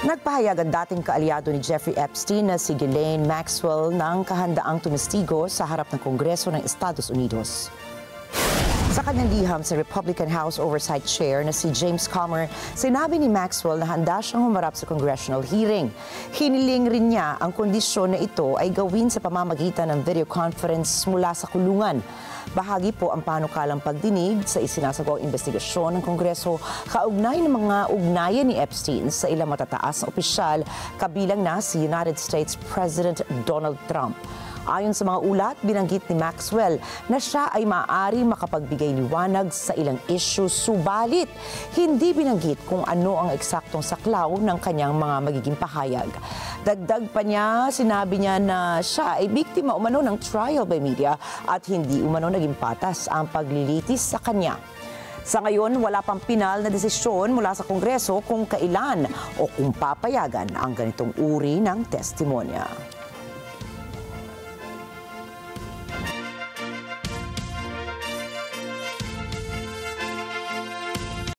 Nagpahayag ang dating kaalyado ni Jeffrey Epstein na si Ghislaine Maxwell ng kahandaang tumistigo sa harap ng Kongreso ng Estados Unidos. Sa kanyang liham sa Republican House Oversight Chair na si James Comer, sinabi ni Maxwell na handa siyang humarap sa congressional hearing. Hiniling rin niya ang kondisyon na ito ay gawin sa pamamagitan ng video conference mula sa kulungan. Bahagi po ang panukalang pagdinig sa isinasagawang investigasyon ng Kongreso kaugnay ng mga ugnayan ni Epstein sa ilang matataas na opisyal, kabilang na si United States President Donald Trump. Ayon sa mga ulat, binanggit ni Maxwell na siya ay maaari makapagbigay liwanag sa ilang issue, subalit hindi binanggit kung ano ang eksaktong saklaw ng kanyang mga magiging pahayag. Dagdag pa niya, sinabi niya na siya ay biktima umano ng trial by media at hindi umano naging patas ang paglilitis sa kanya. Sa ngayon, wala pang pinal na desisyon mula sa Kongreso kung kailan o kung papayagan ang ganitong uri ng testimonya.